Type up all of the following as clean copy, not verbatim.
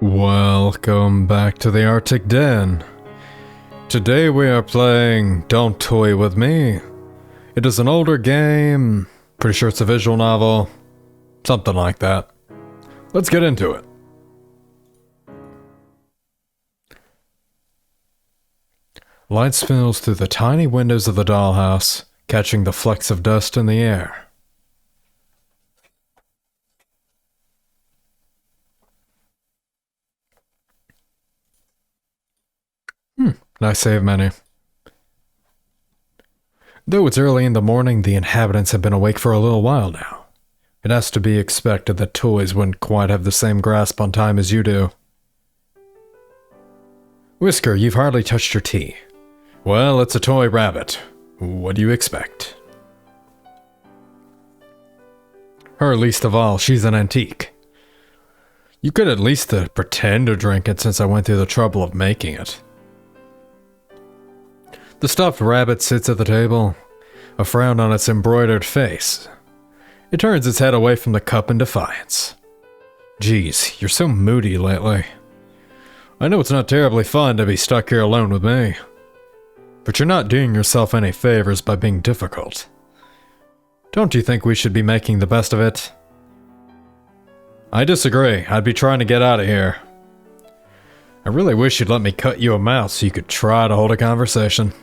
Welcome back to the Arctic Den. Today we are playing Don't Toy With Me. It is an older game, pretty sure it's a visual novel, something like that. Let's get into it. Light spills through the tiny windows of the dollhouse, catching the flecks of dust in the air. Nice save menu. Though it's early in the morning, the inhabitants have been awake for a little while now. It has to be expected that toys wouldn't quite have the same grasp on time as you do. Whisker, you've hardly touched your tea. Well, it's a toy rabbit. What do you expect? Her least of all, she's an antique. You could at least pretend to drink it since I went through the trouble of making it. The stuffed rabbit sits at the table, a frown on its embroidered face. It turns its head away from the cup in defiance. Geez, you're so moody lately. I know it's not terribly fun to be stuck here alone with me, but you're not doing yourself any favors by being difficult. Don't you think we should be making the best of it? I disagree. I'd be trying to get out of here. I really wish you'd let me cut you a mouth so you could try to hold a conversation.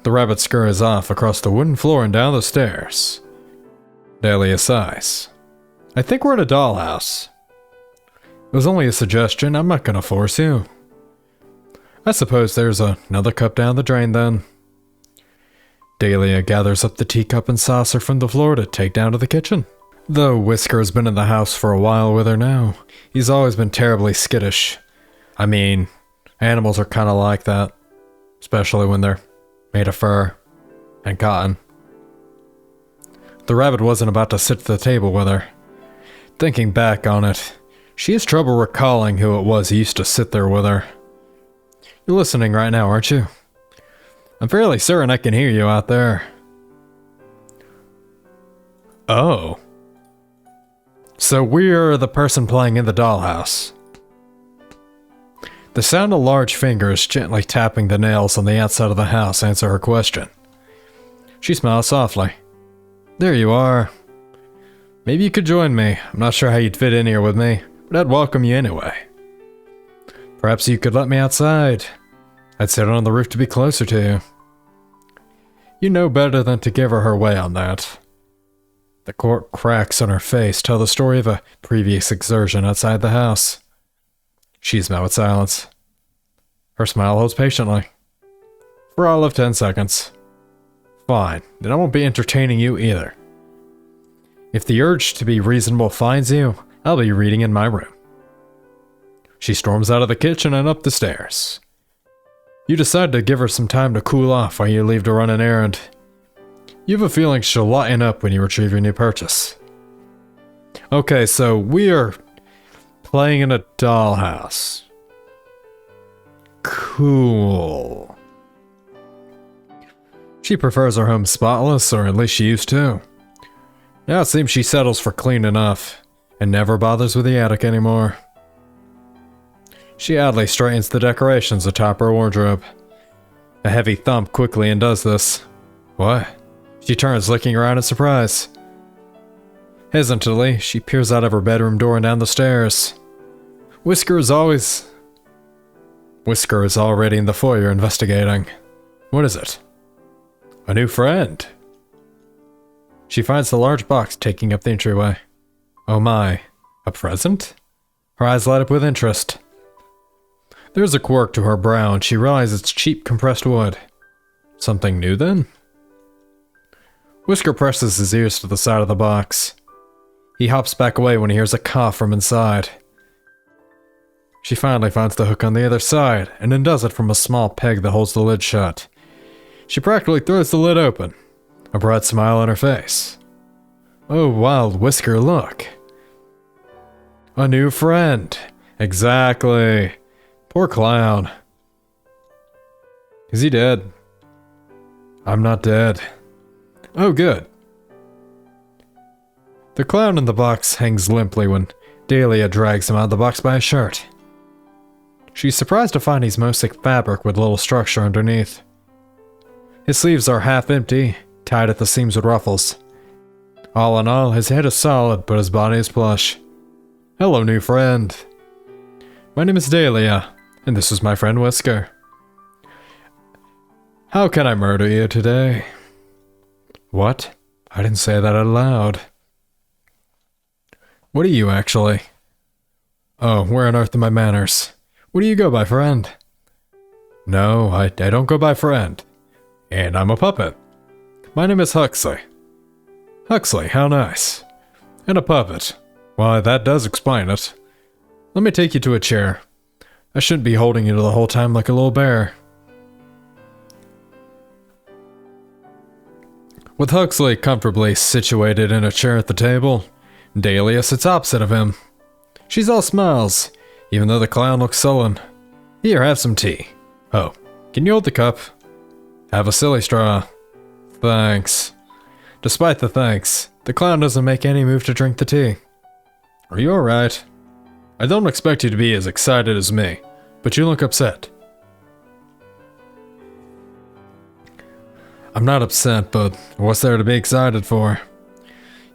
The rabbit scurries off across the wooden floor and down the stairs. Dahlia sighs. I think we're at a dollhouse. It was only a suggestion. I'm not gonna force you. I suppose there's another cup down the drain then. Dahlia gathers up the teacup and saucer from the floor to take down to the kitchen. Though Whisker has been in the house for a while with her now, he's always been terribly skittish. I mean, animals are kinda like that. Especially when they're made of fur and cotton. The rabbit wasn't about to sit at the table with her. Thinking back on it, she has trouble recalling who it was who used to sit there with her. You're listening right now, aren't you? I'm fairly certain I can hear you out there. Oh. So we're the person playing in the dollhouse. The sound of large fingers gently tapping the nails on the outside of the house answer her question. She smiles softly. There you are. Maybe you could join me. I'm not sure how you'd fit in here with me, but I'd welcome you anyway. Perhaps you could let me outside. I'd sit on the roof to be closer to you. You know better than to give her way on that. The cork cracks on her face tell the story of a previous exertion outside the house. She's met with silence. Her smile holds patiently. For all of 10 seconds. Fine, then I won't be entertaining you either. If the urge to be reasonable finds you, I'll be reading in my room. She storms out of the kitchen and up the stairs. You decide to give her some time to cool off while you leave to run an errand. You have a feeling she'll lighten up when you retrieve your new purchase. Okay, so we are playing in a dollhouse. Cool. She prefers her home spotless, or at least she used to. Now it seems she settles for clean enough, and never bothers with the attic anymore. She oddly straightens the decorations atop her wardrobe. A heavy thump quickly undoes this. What? She turns, looking around in surprise. Hesitantly, she peers out of her bedroom door and down the stairs. Whisker is already in the foyer investigating. What is it? A new friend. She finds the large box taking up the entryway. Oh my, a present? Her eyes light up with interest. There's a quirk to her brow and she realizes it's cheap compressed wood. Something new then? Whisker presses his ears to the side of the box. He hops back away when he hears a cough from inside. She finally finds the hook on the other side, and undoes it from a small peg that holds the lid shut. She practically throws the lid open, a bright smile on her face. Oh, wild Whisker, look. A new friend. Exactly. Poor clown. Is he dead? I'm not dead. Oh, good. The clown in the box hangs limply when Dahlia drags him out of the box by his shirt. She's surprised to find he's mostly fabric with little structure underneath. His sleeves are half empty, tied at the seams with ruffles. All in all, his head is solid, but his body is plush. Hello, new friend. My name is Dahlia, and this is my friend Whisker. How can I murder you today? What? I didn't say that out loud. What are you, actually? Oh, where on earth are my manners? What do you go by, friend? No, I don't go by friend. And I'm a puppet. My name is Huxley. Huxley, how nice. And a puppet. Why, that does explain it. Let me take you to a chair. I shouldn't be holding you the whole time like a little bear. With Huxley comfortably situated in a chair at the table, Dahlia sits opposite of him. She's all smiles, even though the clown looks sullen. Here, have some tea. Oh, can you hold the cup? Have a silly straw. Thanks. Despite the thanks, the clown doesn't make any move to drink the tea. Are you alright? I don't expect you to be as excited as me, but you look upset. I'm not upset, but what's there to be excited for?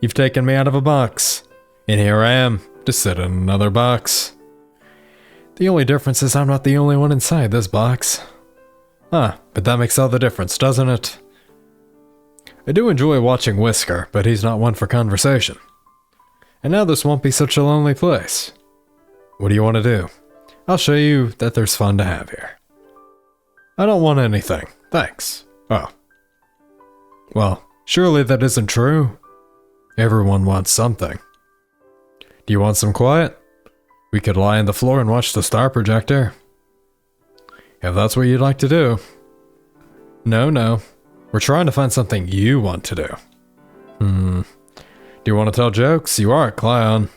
You've taken me out of a box, and here I am, to sit in another box. The only difference is I'm not the only one inside this box. But that makes all the difference, doesn't it? I do enjoy watching Whisker, but he's not one for conversation. And now this won't be such a lonely place. What do you want to do? I'll show you that there's fun to have here. I don't want anything, thanks. Oh. Well, surely that isn't true. Everyone wants something. Do you want some quiet? We could lie on the floor and watch the star projector. If that's what you'd like to do. No. We're trying to find something you want to do. Do you want to tell jokes? You are a clown.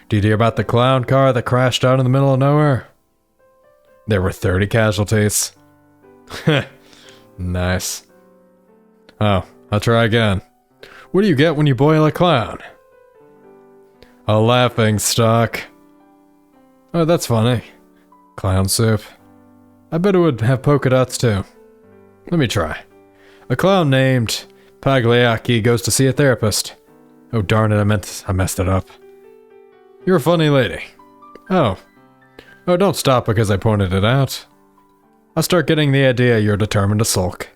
Did you hear about the clown car that crashed out in the middle of nowhere? There were 30 casualties. Nice. Oh, I'll try again. What do you get when you boil a clown? A laughing stock. Oh, that's funny. Clown soup. I bet it would have polka dots too. Let me try. A clown named Pagliacci goes to see a therapist. Oh darn it, I messed it up. You're a funny lady. Oh, don't stop because I pointed it out. I'll start getting the idea you're determined to sulk.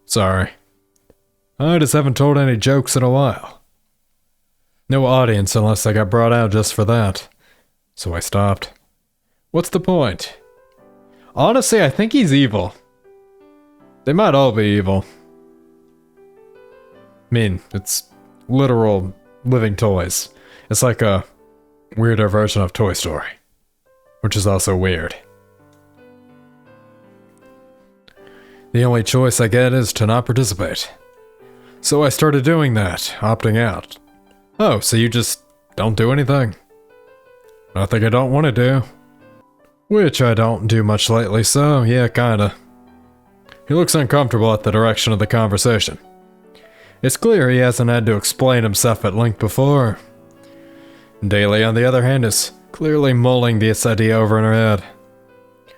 Sorry. I just haven't told any jokes in a while. No audience unless I got brought out just for that. So I stopped. What's the point? Honestly, I think he's evil. They might all be evil. I mean, it's literal living toys. It's like a weirder version of Toy Story. Which is also weird. The only choice I get is to not participate. So I started doing that, opting out. Oh, so you just don't do anything? Nothing I don't want to do. Which I don't do much lately, so yeah, kinda. He looks uncomfortable at the direction of the conversation. It's clear he hasn't had to explain himself at length before. Dahlia, on the other hand, is clearly mulling this idea over in her head.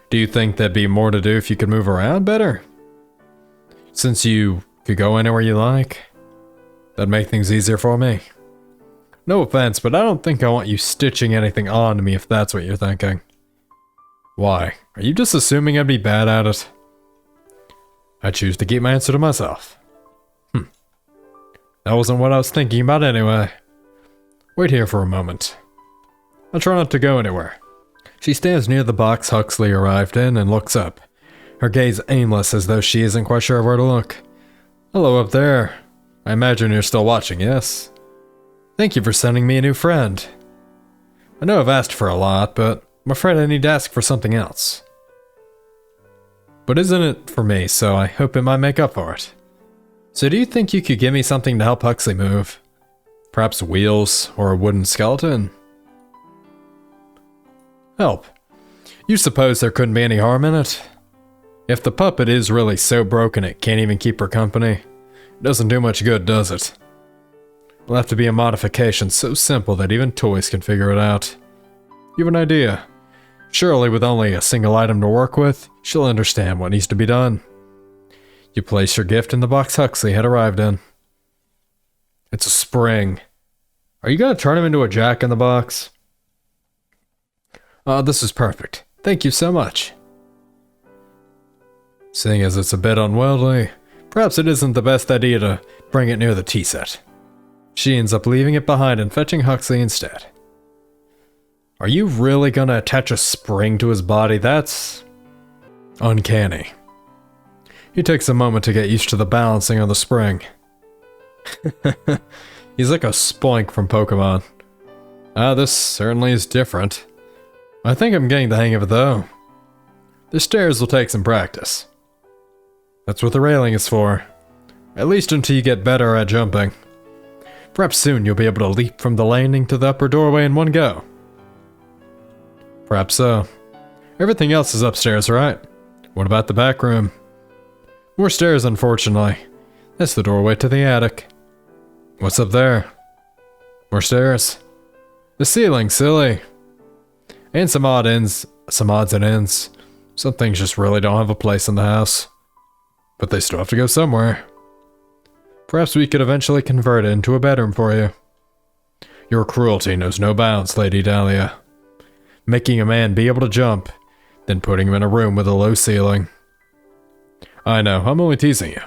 Do you think there'd be more to do if you could move around better? Since you could go anywhere you like? That'd make things easier for me. No offense, but I don't think I want you stitching anything onto me if that's what you're thinking. Why? Are you just assuming I'd be bad at it? I choose to keep my answer to myself. That wasn't what I was thinking about anyway. Wait here for a moment. I'll try not to go anywhere. She stands near the box Huxley arrived in and looks up, her gaze aimless as though she isn't quite sure where to look. Hello up there. I imagine you're still watching, yes? Thank you for sending me a new friend. I know I've asked for a lot, but I'm afraid I need to ask for something else. But isn't it for me, so I hope it might make up for it. So do you think you could give me something to help Huxley move? Perhaps wheels or a wooden skeleton? Help. You suppose there couldn't be any harm in it? If the puppet is really so broken it can't even keep her company, it doesn't do much good, does it? It'll have to be a modification so simple that even toys can figure it out. You have an idea? Surely with only a single item to work with, she'll understand what needs to be done. You place your gift in the box Huxley had arrived in. It's a spring. Are you going to turn him into a jack-in-the-box? This is perfect. Thank you so much. Seeing as it's a bit unwieldy, perhaps it isn't the best idea to bring it near the tea set. She ends up leaving it behind and fetching Huxley instead. Are you really gonna attach a spring to his body? That's uncanny. He takes a moment to get used to the balancing on the spring. He's like a Spoink from Pokemon. This certainly is different. I think I'm getting the hang of it though. The stairs will take some practice. That's what the railing is for. At least until you get better at jumping. Perhaps soon you'll be able to leap from the landing to the upper doorway in one go. Perhaps so. Everything else is upstairs, right? What about the back room? More stairs, unfortunately. That's the doorway to the attic. What's up there? More stairs. The ceiling, silly. And some odds and ends. Some things just really don't have a place in the house. But they still have to go somewhere. Perhaps we could eventually convert it into a bedroom for you. Your cruelty knows no bounds, Lady Dahlia. Making a man be able to jump, then putting him in a room with a low ceiling. I know, I'm only teasing you.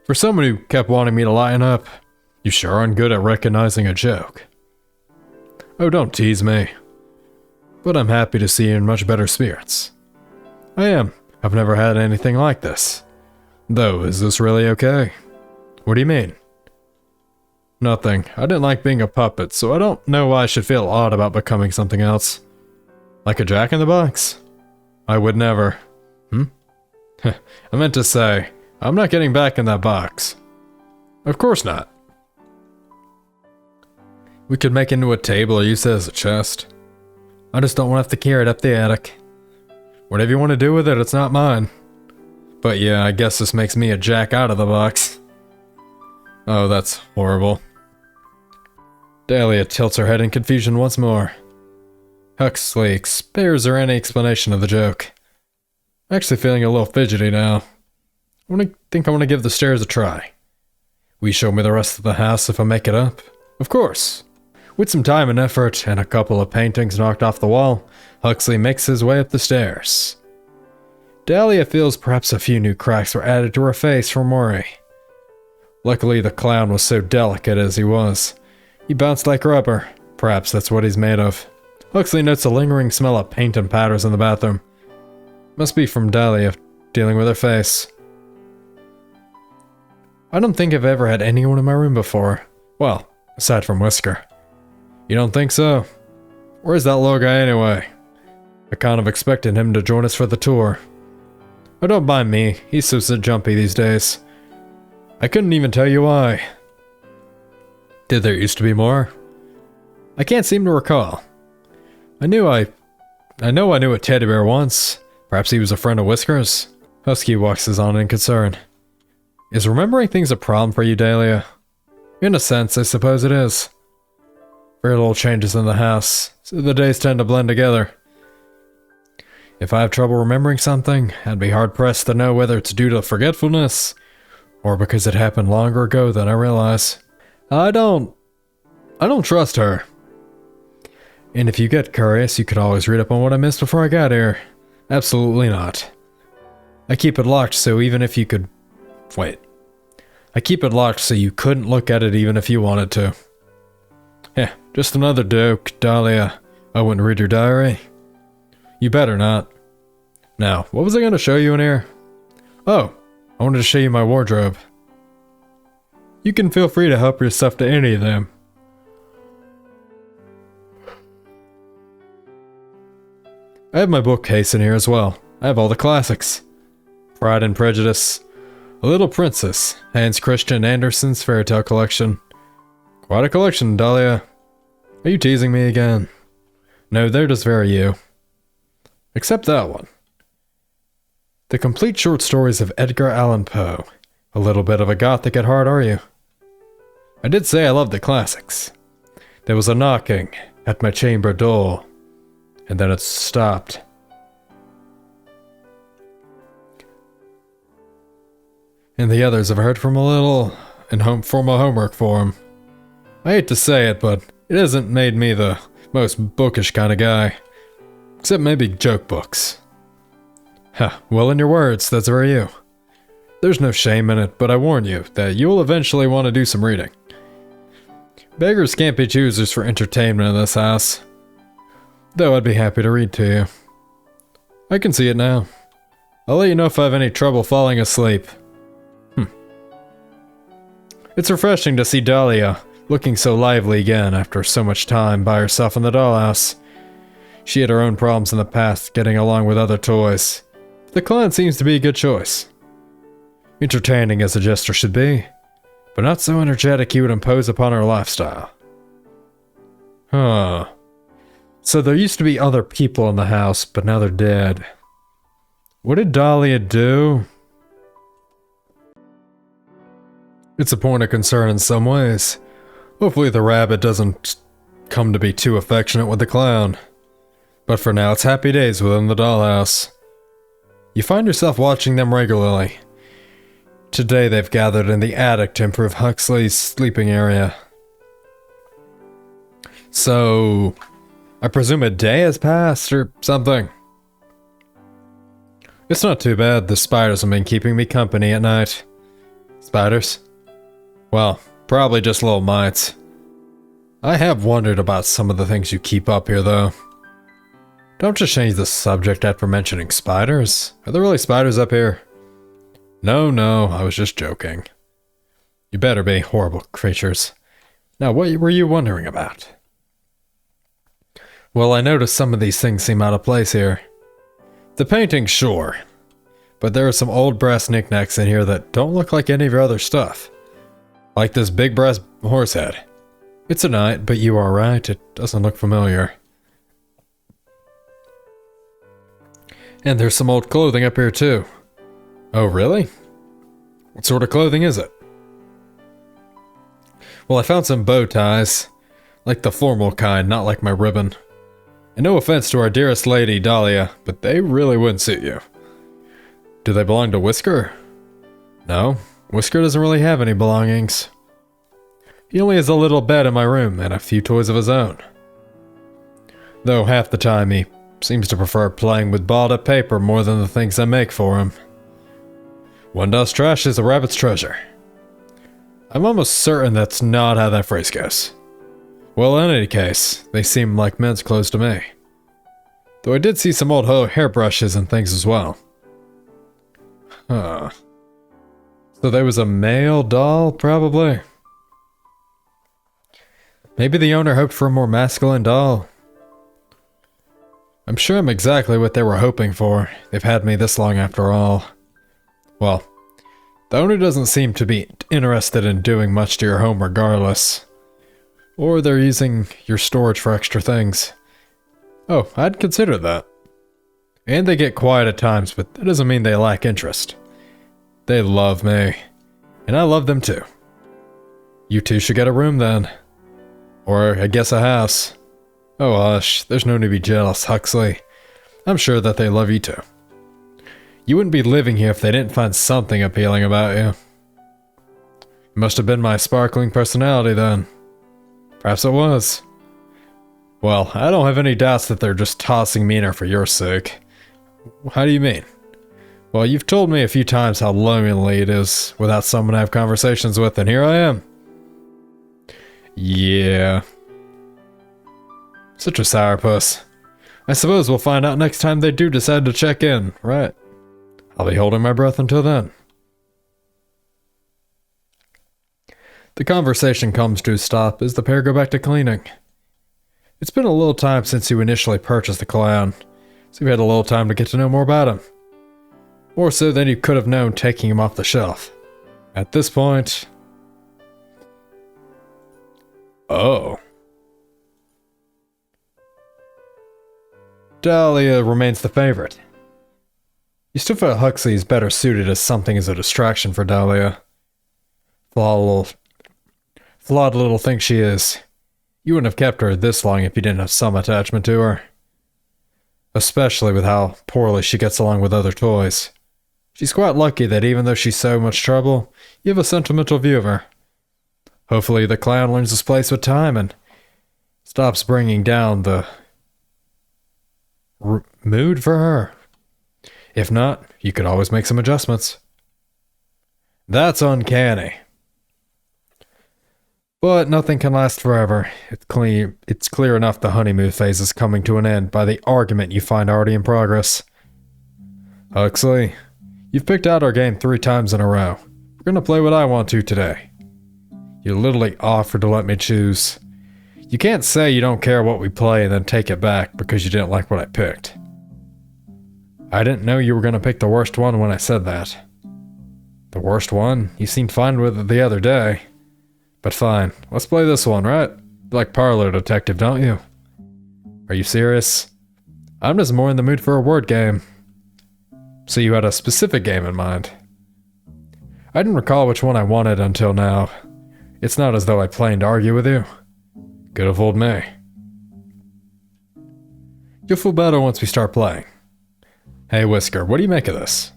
For someone who kept wanting me to lighten up, you sure aren't good at recognizing a joke. Oh, don't tease me. But I'm happy to see you in much better spirits. I am. I've never had anything like this. Though, is this really okay? What do you mean? Nothing. I didn't like being a puppet, so I don't know why I should feel odd about becoming something else. Like a jack-in-the-box? I would never. I meant to say, I'm not getting back in that box. Of course not. We could make it into a table or use it as a chest. I just don't want to have to carry it up the attic. Whatever you want to do with it, it's not mine. But yeah, I guess this makes me a jack out of the box. Oh, that's horrible. Dahlia tilts her head in confusion once more. Huxley spares her any explanation of the joke. I'm actually feeling a little fidgety now. I think I want to give the stairs a try. Will you show me the rest of the house if I make it up? Of course. With some time and effort, and a couple of paintings knocked off the wall, Huxley makes his way up the stairs. Dahlia feels perhaps a few new cracks were added to her face from worry. Luckily, the clown was so delicate as he was. He bounced like rubber. Perhaps that's what he's made of. Huxley notes a lingering smell of paint and powders in the bathroom. Must be from Dahlia dealing with her face. I don't think I've ever had anyone in my room before. Well, aside from Whisker. You don't think so? Where's that little guy anyway? I kind of expected him to join us for the tour. Oh, don't mind me. He's so jumpy these days. I couldn't even tell you why. Did there used to be more? I can't seem to recall. I know I knew a teddy bear once. Perhaps he was a friend of Whisker's. Husky waxes on in concern. Is remembering things a problem for you, Dahlia? In a sense, I suppose it is. Very little changes in the house, so the days tend to blend together. If I have trouble remembering something, I'd be hard-pressed to know whether it's due to forgetfulness, or because it happened longer ago than I realize. I don't trust her. And if you get curious, you could always read up on what I missed before I got here. Absolutely not. I keep it locked so even if you could... Wait. I keep it locked so you couldn't look at it even if you wanted to. Yeah, just another joke, Dahlia. I wouldn't read your diary. You better not. Now, what was I going to show you in here? Oh, I wanted to show you my wardrobe. You can feel free to help yourself to any of them. I have my bookcase in here as well. I have all the classics. Pride and Prejudice, A Little Princess, Hans Christian Andersen's fairy tale collection. Quite a collection, Dahlia. Are you teasing me again? No, they're just very you. Except that one. The complete short stories of Edgar Allan Poe. A little bit of a gothic at heart, are you? I did say I love the classics. There was a knocking at my chamber door, and then it stopped. And the others have heard from a little and formal homework for him. I hate to say it, but it hasn't made me the most bookish kind of guy. Except maybe joke books. Huh, well, in your words, that's very you. There's no shame in it, but I warn you that you will eventually want to do some reading. Beggars can't be choosers for entertainment in this house. Though I'd be happy to read to you. I can see it now. I'll let you know if I have any trouble falling asleep. It's refreshing to see Dahlia looking so lively again after so much time by herself in the dollhouse. She had her own problems in the past getting along with other toys. The clown seems to be a good choice. Entertaining as a jester should be, but not so energetic he would impose upon her lifestyle. Huh. So there used to be other people in the house, but now they're dead. What did Dahlia do? It's a point of concern in some ways. Hopefully the rabbit doesn't come to be too affectionate with the clown. But for now, it's happy days within the dollhouse. You find yourself watching them regularly. Today they've gathered in the attic to improve Huxley's sleeping area. So, I presume a day has passed or something. It's not too bad. The spiders have been keeping me company at night. Spiders? Well, probably just little mites. I have wondered about some of the things you keep up here, though. Don't just change the subject after mentioning spiders. Are there really spiders up here? No, I was just joking. You better be, horrible creatures. Now, what were you wondering about? Well, I noticed some of these things seem out of place here. The painting, sure. But there are some old brass knickknacks in here that don't look like any of your other stuff. Like this big brass horse head. It's a knight, but you are right, it doesn't look familiar. And there's some old clothing up here too. Oh, really? What sort of clothing is it? Well, I found some bow ties. Like the formal kind, not like my ribbon. And no offense to our dearest lady, Dahlia, but they really wouldn't suit you. Do they belong to Whisker? No, Whisker doesn't really have any belongings. He only has a little bed in my room and a few toys of his own. Though half the time he seems to prefer playing with balled-up paper more than the things I make for him. One dust trash is a rabbit's treasure. I'm almost certain that's not how that phrase goes. Well, in any case, they seem like men's clothes to me. Though I did see some old hairbrushes and things as well. Huh. So there was a male doll, probably? Maybe the owner hoped for a more masculine doll. I'm sure I'm exactly what they were hoping for. They've had me this long after all. Well, the owner doesn't seem to be interested in doing much to your home regardless. Or they're using your storage for extra things. Oh, I'd consider that. And they get quiet at times, but that doesn't mean they lack interest. They love me. And I love them too. You two should get a room then. Or I guess a house. Oh hush, there's no need to be jealous, Huxley. I'm sure that they love you too. You wouldn't be living here if they didn't find something appealing about you. It must have been my sparkling personality then. Perhaps it was. Well, I don't have any doubts that they're just tossing me in her for your sake. How do you mean? Well, you've told me a few times how lonely it is without someone to have conversations with, and here I am. Yeah. Such a sourpuss. I suppose we'll find out next time they do decide to check in, right? I'll be holding my breath until then. The conversation comes to a stop as the pair go back to cleaning. It's been a little time since you initially purchased the clown, so you've had a little time to get to know more about him. More so than you could have known taking him off the shelf. At this point... Oh. Dahlia remains the favorite. You still feel Huxley is better suited as something as a distraction for Dahlia. flawed little thing she is. You wouldn't have kept her this long if you didn't have some attachment to her. Especially with how poorly she gets along with other toys. She's quite lucky that even though she's so much trouble, you have a sentimental view of her. Hopefully the clown learns his place with time and stops bringing down the mood for her. If not, you could always make some adjustments. That's uncanny. But nothing can last forever. It's clear enough the honeymoon phase is coming to an end by the argument you find already in progress. Huxley, you've picked out our game 3 times in a row. We're gonna play what I want to today. You literally offered to let me choose. You can't say you don't care what we play and then take it back because you didn't like what I picked. I didn't know you were gonna pick the worst one when I said that. The worst one? You seemed fine with it the other day. But fine, let's play this one, right? You like Parlor Detective, don't you? Are you serious? I'm just more in the mood for a word game. So you had a specific game in mind. I didn't recall which one I wanted until now. It's not as though I planned to argue with you. Could have fooled me. You'll feel better once we start playing. Hey Whisker, what do you make of this?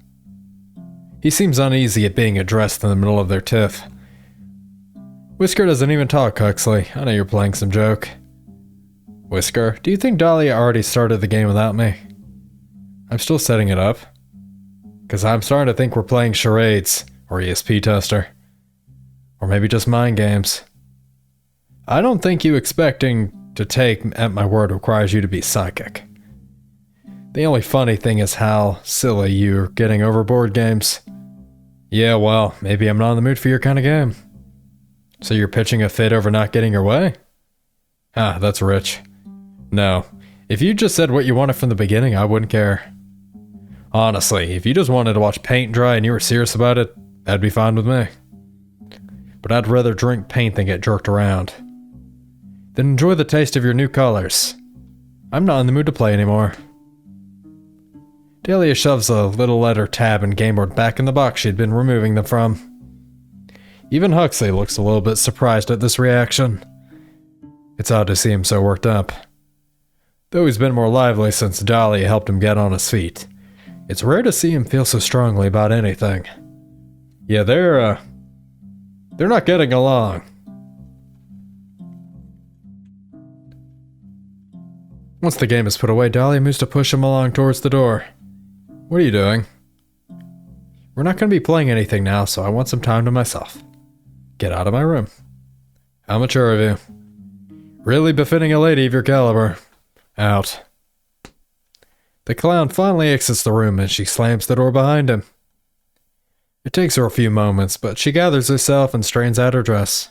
He seems uneasy at being addressed in the middle of their tiff. Whisker doesn't even talk, Huxley. I know you're playing some joke. Whisker, do you think Dahlia already started the game without me? I'm still setting it up. Because I'm starting to think we're playing charades, or ESP tester. Or maybe just mind games. I don't think you expecting to take at my word requires you to be psychic. The only funny thing is how silly you're getting over board games. Yeah, well, maybe I'm not in the mood for your kind of game. So you're pitching a fit over not getting your way? Ah, that's rich. No, if you just said what you wanted from the beginning, I wouldn't care. Honestly, if you just wanted to watch paint dry and you were serious about it, that'd be fine with me. But I'd rather drink paint than get jerked around. Then enjoy the taste of your new colors. I'm not in the mood to play anymore. Dahlia shoves a little letter tab and gameboard back in the box she'd been removing them from. Even Huxley looks a little bit surprised at this reaction. It's odd to see him so worked up. Though he's been more lively since Dahlia helped him get on his feet, it's rare to see him feel so strongly about anything. Yeah, they're not getting along. Once the game is put away, Dahlia moves to push him along towards the door. What are you doing? We're not going to be playing anything now, so I want some time to myself. Get out of my room. How mature of you. Really befitting a lady of your caliber. Out. The clown finally exits the room and she slams the door behind him. It takes her a few moments, but she gathers herself and straightens out her dress.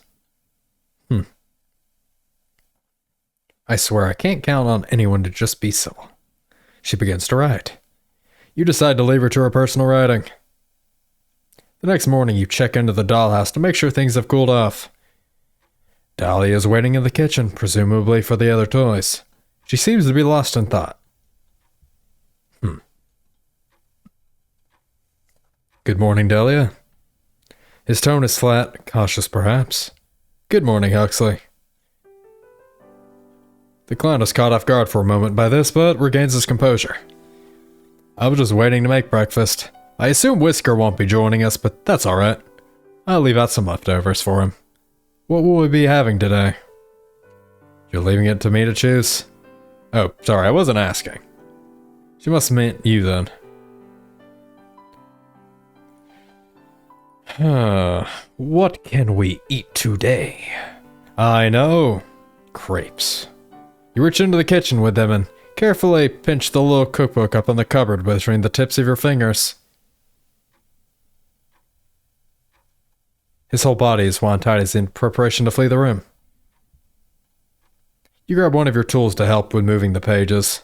I swear I can't count on anyone to just be civil. She begins to write. You decide to leave her to her personal writing. The next morning you check into the dollhouse to make sure things have cooled off. Dahlia is waiting in the kitchen, presumably for the other toys. She seems to be lost in thought. Good morning, Dahlia. His tone is flat, cautious perhaps. Good morning, Huxley. The clown is caught off guard for a moment by this, but regains his composure. I was just waiting to make breakfast. I assume Whisker won't be joining us, but that's alright. I'll leave out some leftovers for him. What will we be having today? You're leaving it to me to choose? Oh, sorry, I wasn't asking. She must have meant you then. What can we eat today? I know. Crepes. You reach into the kitchen with them and carefully pinch the little cookbook up on the cupboard between the tips of your fingers. His whole body is wound tight as in preparation to flee the room. You grab one of your tools to help with moving the pages.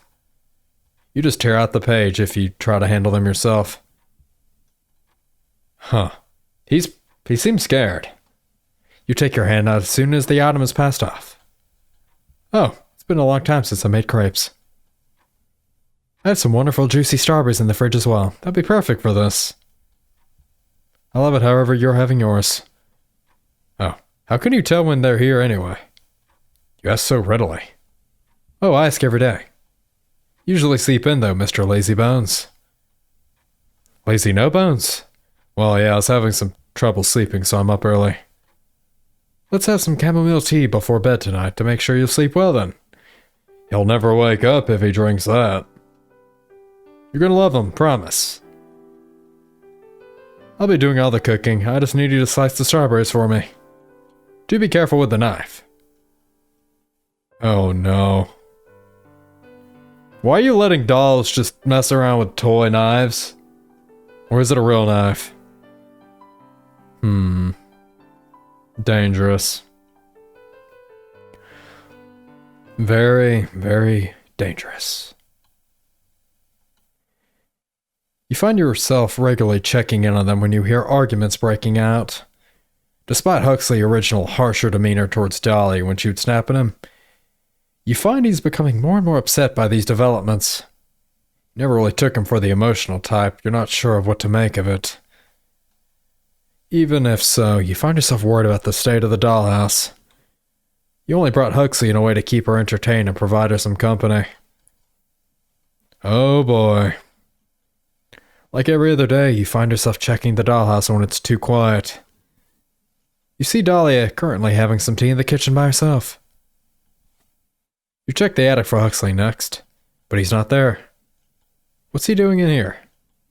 You just tear out the page if you try to handle them yourself. Huh. He seems scared. You take your hand out as soon as the item is passed off. Oh, it's been a long time since I made crepes. I have some wonderful juicy strawberries in the fridge as well. That'd be perfect for this. I love it however you're having yours. Oh, How can you tell when they're here anyway? You ask so readily. Oh, I ask every day. Usually sleep in though, Mr. Lazy Bones. Lazy No Bones? Well, yeah, I was having some trouble sleeping, so I'm up early. Let's have some chamomile tea before bed tonight to make sure you'll sleep well then. He'll never wake up if he drinks that. You're gonna love him, promise. I'll be doing all the cooking. I just need you to slice the strawberries for me. Do be careful with the knife. Oh no. Why are you letting dolls just mess around with toy knives? Or is it a real knife? Dangerous. Very, very dangerous. You find yourself regularly checking in on them when you hear arguments breaking out. Despite Huxley's original harsher demeanor towards Dolly when she would snap at him, you find he's becoming more and more upset by these developments. You never really took him for the emotional type. You're not sure of what to make of it. Even if so, you find yourself worried about the state of the dollhouse. You only brought Huxley in a way to keep her entertained and provide her some company. Oh boy. Like every other day, you find yourself checking the dollhouse when it's too quiet. You see Dahlia currently having some tea in the kitchen by herself. You check the attic for Huxley next, but he's not there. What's he doing in here?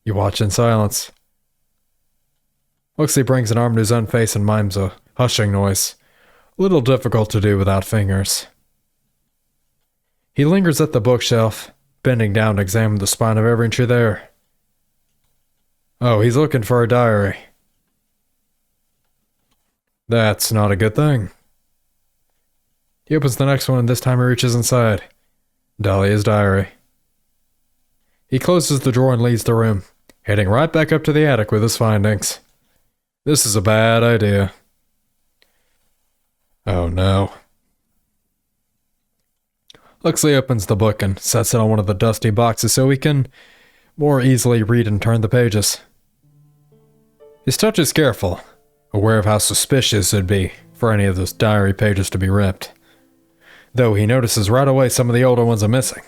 You watch in silence. Huxley brings an arm to his own face and mimes a hushing noise, a little difficult to do without fingers. He lingers at the bookshelf, bending down to examine the spine of every entry there. Oh, he's looking for a diary. That's not a good thing. He opens the next one and this time he reaches inside. Dahlia's diary. He closes the drawer and leaves the room, heading right back up to the attic with his findings. This is a bad idea. Oh no. Huxley opens the book and sets it on one of the dusty boxes so he can more easily read and turn the pages. His touch is careful, aware of how suspicious it'd be for any of those diary pages to be ripped. Though he notices right away some of the older ones are missing.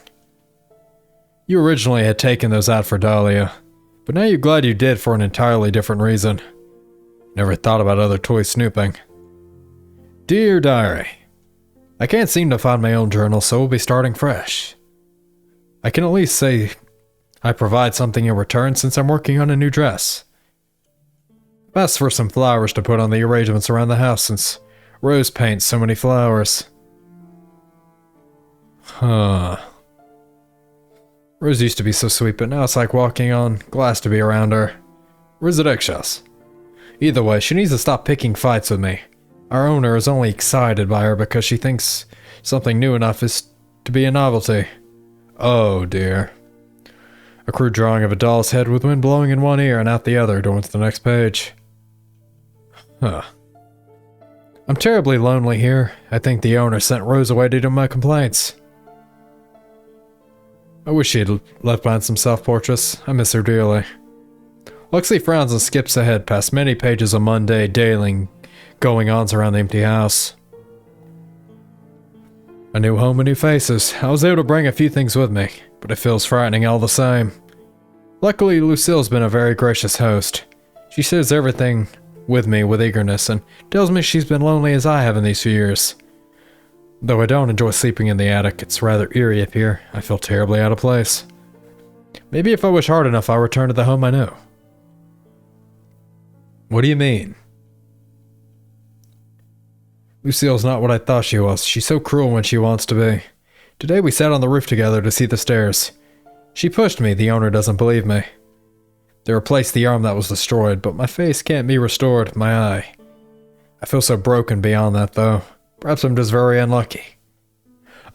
You originally had taken those out for Dahlia, but now you're glad you did for an entirely different reason. Never thought about other toys snooping. Dear Diary, I can't seem to find my own journal, so we'll be starting fresh. I can at least say I provide something in return since I'm working on a new dress. I've asked for some flowers to put on the arrangements around the house since Rose paints so many flowers. Rose used to be so sweet, but now it's like walking on glass to be around her. Or is it eggshells? Either way, she needs to stop picking fights with me. Our owner is only excited by her because she thinks something new enough is to be a novelty. Oh dear. A crude drawing of a doll's head with wind blowing in one ear and out the other going to the next page. I'm terribly lonely here. I think the owner sent Rose away to do my complaints. I wish she had left behind some self-portraits. I miss her dearly. Huxley frowns and skips ahead past many pages of Monday daily going-ons around the empty house. A new home and new faces. I was able to bring a few things with me, but it feels frightening all the same. Luckily, Lucille's been a very gracious host. She shares everything with me with eagerness and tells me she's been lonely as I have in these few years. Though I don't enjoy sleeping in the attic, it's rather eerie up here. I feel terribly out of place. Maybe if I wish hard enough, I'll return to the home I knew. What do you mean? Lucille's not what I thought she was. She's so cruel when she wants to be. Today we sat on the roof together to see the stairs. She pushed me, the owner doesn't believe me. They replaced the arm that was destroyed, but my face can't be restored, my eye. I feel so broken beyond that, though. Perhaps I'm just very unlucky.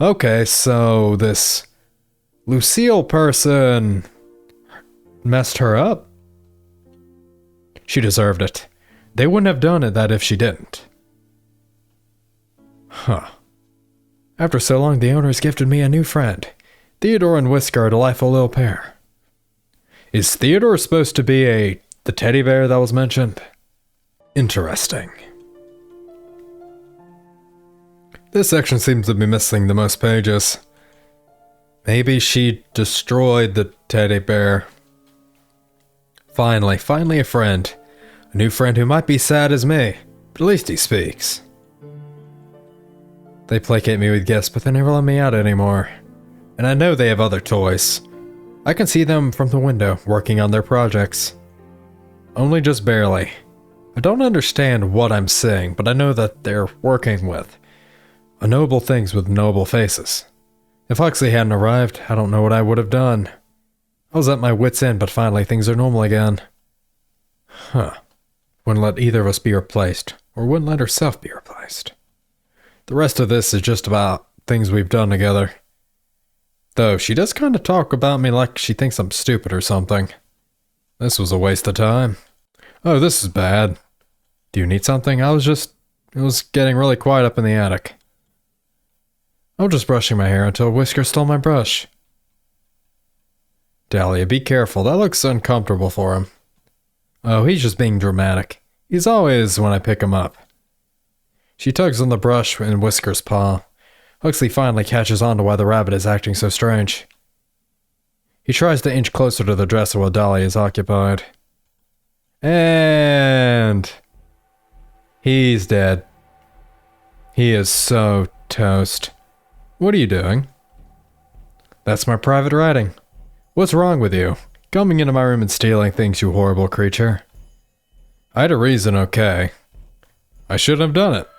Okay, so this Lucille person messed her up? She deserved it. They wouldn't have done that if she didn't. After so long, the owner has gifted me a new friend. Theodore and Whisker, a delightful little pair. Is Theodore supposed to be the teddy bear that was mentioned? Interesting. This section seems to be missing the most pages. Maybe she destroyed the teddy bear. Finally a friend. A new friend who might be sad as me, but at least he speaks. They placate me with gifts, but they never let me out anymore. And I know they have other toys. I can see them from the window, working on their projects. Only just barely. I don't understand what I'm seeing, but I know that they're working with noble things with noble faces. If Huxley hadn't arrived, I don't know what I would have done. I was at my wit's end, but finally things are normal again. Wouldn't let either of us be replaced, or wouldn't let herself be replaced. The rest of this is just about things we've done together. Though she does kind of talk about me like she thinks I'm stupid or something. This was a waste of time. Oh, this is bad. Do you need something? It was getting really quiet up in the attic. I was just brushing my hair until Whisker stole my brush. Dahlia, be careful. That looks uncomfortable for him. Oh, he's just being dramatic. He's always when I pick him up. She tugs on the brush in Whisker's paw. Huxley finally catches on to why the rabbit is acting so strange. He tries to inch closer to the dresser while Dahlia is occupied. And he's dead. He is so toast. What are you doing? That's my private writing. What's wrong with you? Coming into my room and stealing things, you horrible creature. I had a reason, okay. I shouldn't have done it.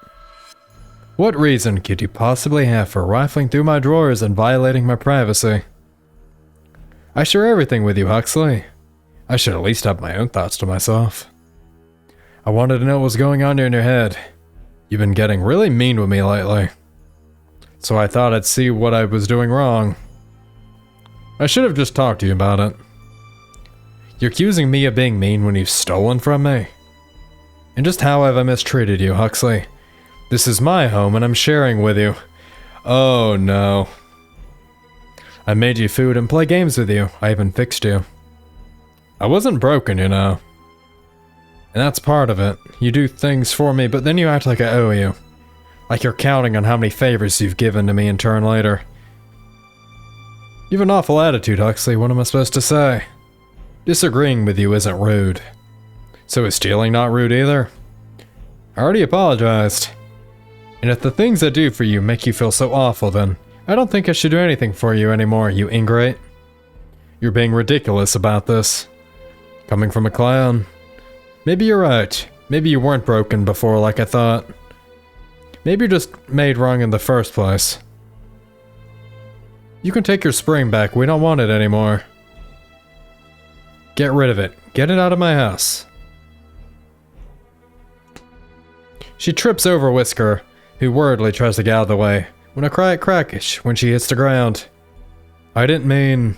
What reason could you possibly have for rifling through my drawers and violating my privacy? I share everything with you, Huxley. I should at least have my own thoughts to myself. I wanted to know what was going on in your head. You've been getting really mean with me lately. So I thought I'd see what I was doing wrong. I should have just talked to you about it. You're accusing me of being mean when you've stolen from me? And just how have I mistreated you, Huxley? This is my home and I'm sharing with you. Oh no. I made you food and play games with you. I even fixed you. I wasn't broken, you know. And that's part of it. You do things for me, but then you act like I owe you. Like you're counting on how many favors you've given to me in turn later. You have an awful attitude, Huxley. What am I supposed to say? Disagreeing with you isn't rude. So is stealing not rude either? I already apologized. And if the things I do for you make you feel so awful, then I don't think I should do anything for you anymore, you ingrate. You're being ridiculous about this. Coming from a clown. Maybe you're right. Maybe you weren't broken before like I thought. Maybe you're just made wrong in the first place. You can take your spring back. We don't want it anymore. Get rid of it. Get it out of my house. She trips over Whisker, who worriedly tries to get out of the way, when a cry crackish when she hits the ground. I didn't mean...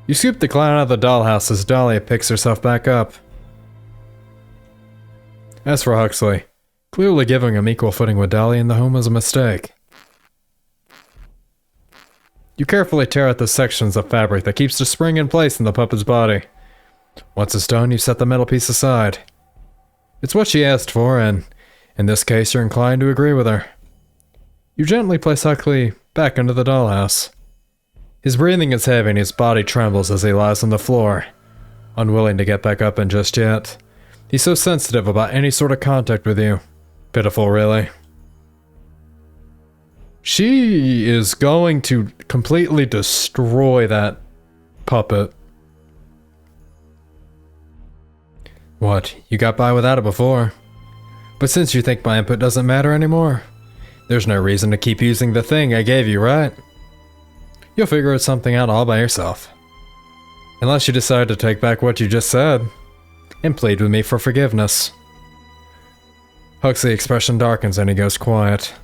You scoop the clown out of the dollhouse as Dahlia picks herself back up. As for Huxley, clearly giving him equal footing with Dahlia in the home was a mistake. You carefully tear out the sections of fabric that keeps the spring in place in the puppet's body. Once it's done, you set the metal piece aside. It's what she asked for, and in this case, you're inclined to agree with her. You gently place Huxley back into the dollhouse. His breathing is heavy and his body trembles as he lies on the floor, unwilling to get back up in just yet. He's so sensitive about any sort of contact with you. Pitiful, really. She is going to completely destroy that puppet. What? You got by without it before. But since you think my input doesn't matter anymore, there's no reason to keep using the thing I gave you, right? You'll figure something out all by yourself. Unless you decide to take back what you just said, and plead with me for forgiveness. Huxley's expression darkens and he goes quiet.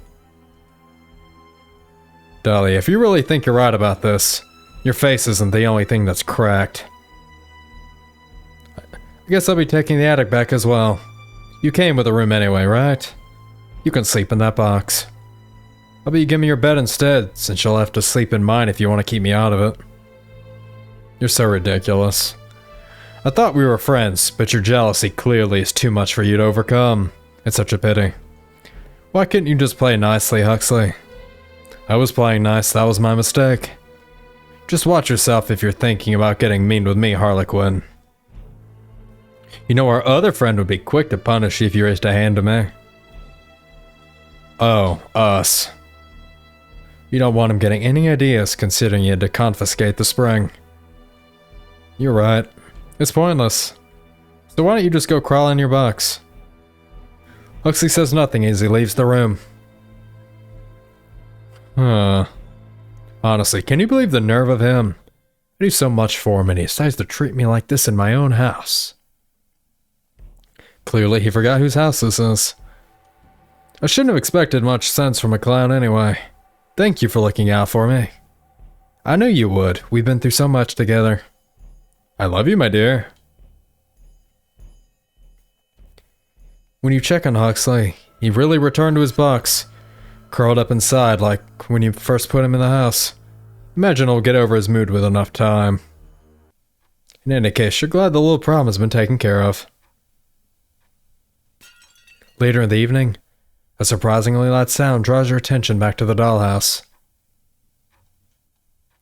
Dahlia, if you really think you're right about this, your face isn't the only thing that's cracked. I guess I'll be taking the attic back as well. You came with a room anyway, right? You can sleep in that box. I'll be giving your bed instead, since you'll have to sleep in mine if you want to keep me out of it. You're so ridiculous. I thought we were friends, but your jealousy clearly is too much for you to overcome. It's such a pity. Why couldn't you just play nicely, Huxley? I was playing nice, that was my mistake. Just watch yourself if you're thinking about getting mean with me, Harlequin. You know, our other friend would be quick to punish you if you raised a hand to me. Oh, us. You don't want him getting any ideas considering you had to confiscate the spring. You're right. It's pointless. So why don't you just go crawl in your box? Huxley says nothing as he leaves the room. Honestly, can you believe the nerve of him? I do so much for him and he decides to treat me like this in my own house. Clearly he forgot whose house this is. I shouldn't have expected much sense from a clown anyway. Thank you for looking out for me. I knew you would. We've been through so much together. I love you, my dear. When you check on Huxley, he really returned to his box. Curled up inside like when you first put him in the house. Imagine he'll get over his mood with enough time. In any case, you're glad the little problem has been taken care of. Later in the evening, a surprisingly loud sound draws your attention back to the dollhouse.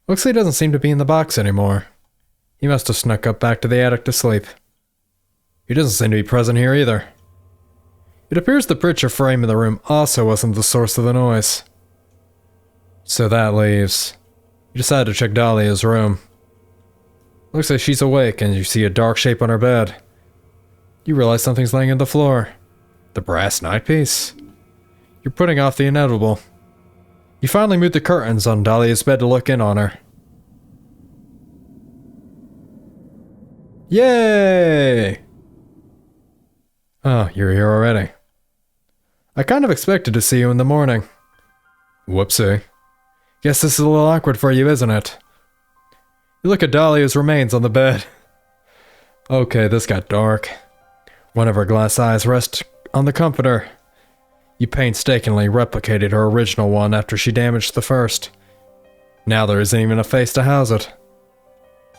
Huxley doesn't seem to be in the box anymore. He must have snuck up back to the attic to sleep. He doesn't seem to be present here either. It appears the picture frame in the room also wasn't the source of the noise. So that leaves. You decide to check Dahlia's room. Looks like she's awake and you see a dark shape on her bed. You realize something's laying on the floor. The brass night-piece. You're putting off the inevitable. You finally move the curtains on Dahlia's bed to look in on her. Yay! Oh, you're here already. I kind of expected to see you in the morning. Whoopsie. Guess this is a little awkward for you, isn't it? You look at Dahlia's remains on the bed. Okay, this got dark. One of her glass eyes rests on the comforter. You painstakingly replicated her original one after she damaged the first. Now there isn't even a face to house it.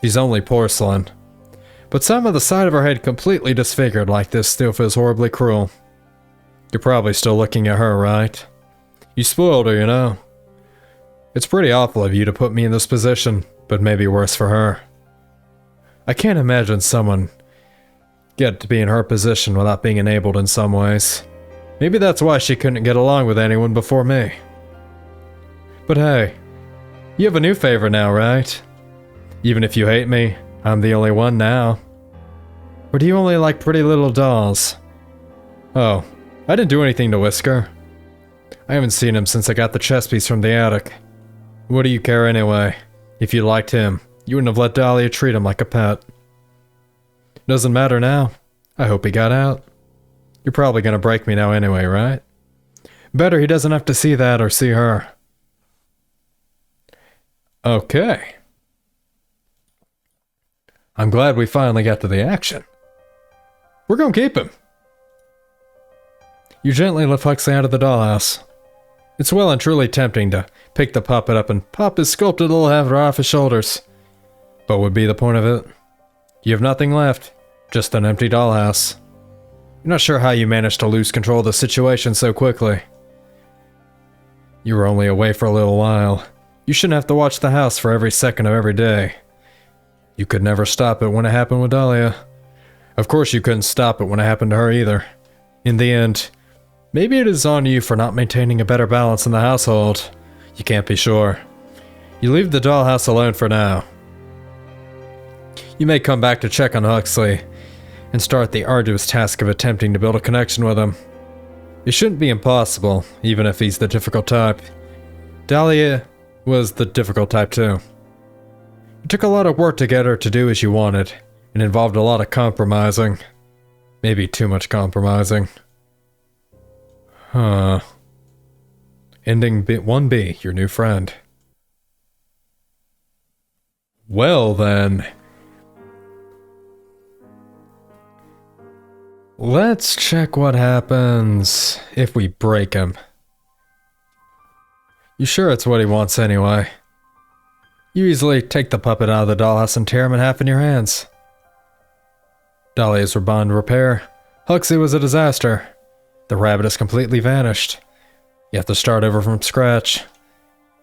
She's only porcelain. But some of the side of her head completely disfigured like this still feels horribly cruel. You're probably still looking at her, right? You spoiled her, you know. It's pretty awful of you to put me in this position, but maybe worse for her. I can't imagine someone get to be in her position without being enabled in some ways. Maybe that's why she couldn't get along with anyone before me. But hey, you have a new favorite now, right? Even if you hate me, I'm the only one now. Or do you only like pretty little dolls? Oh, I didn't do anything to Whisker. I haven't seen him since I got the chess piece from the attic. What do you care anyway? If you liked him, you wouldn't have let Dahlia treat him like a pet. Doesn't matter now. I hope he got out. You're probably gonna break me now anyway, right? Better he doesn't have to see that or see her. Okay. I'm glad we finally got to the action. We're gonna keep him. You gently lift Huxley out of the dollhouse. It's well and truly tempting to pick the puppet up and pop his sculpted little head off his shoulders. But what would be the point of it? You have nothing left, just an empty dollhouse. You're not sure how you managed to lose control of the situation so quickly. You were only away for a little while. You shouldn't have to watch the house for every second of every day. You could never stop it when it happened with Dahlia. Of course you couldn't stop it when it happened to her either. In the end, maybe it is on you for not maintaining a better balance in the household. You can't be sure. You leave the dollhouse alone for now. You may come back to check on Huxley and start the arduous task of attempting to build a connection with him. It shouldn't be impossible, even if he's the difficult type. Dahlia was the difficult type too. It took a lot of work to get her to do as you wanted, and involved a lot of compromising. Maybe too much compromising. Huh. Ending bit 1B, your new friend. Well then. Let's check what happens if we break him. You sure it's what he wants anyway? You easily take the puppet out of the dollhouse and tear him in half in your hands. Dahlias were beyond repair. Huxley was a disaster. The rabbit has completely vanished. You have to start over from scratch.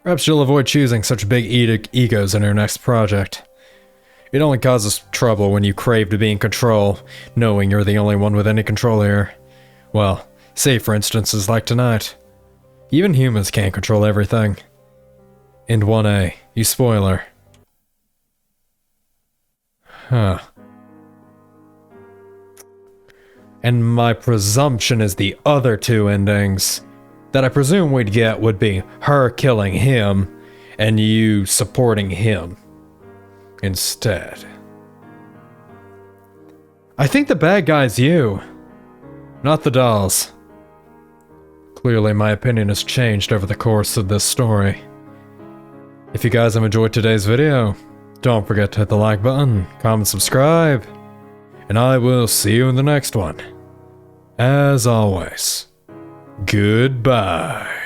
Perhaps you'll avoid choosing such big egos in your next project. It only causes trouble when you crave to be in control, knowing you're the only one with any control here. Well, say for instances like tonight. Even humans can't control everything. End 1A, you spoiler. Huh. And my presumption is the other two endings that I presume we'd get would be her killing him and you supporting him instead. I think the bad guy's you, not the dolls. Clearly my opinion has changed over the course of this story. If you guys have enjoyed today's video, don't forget to hit the like button, comment, subscribe, and I will see you in the next one. As always, goodbye.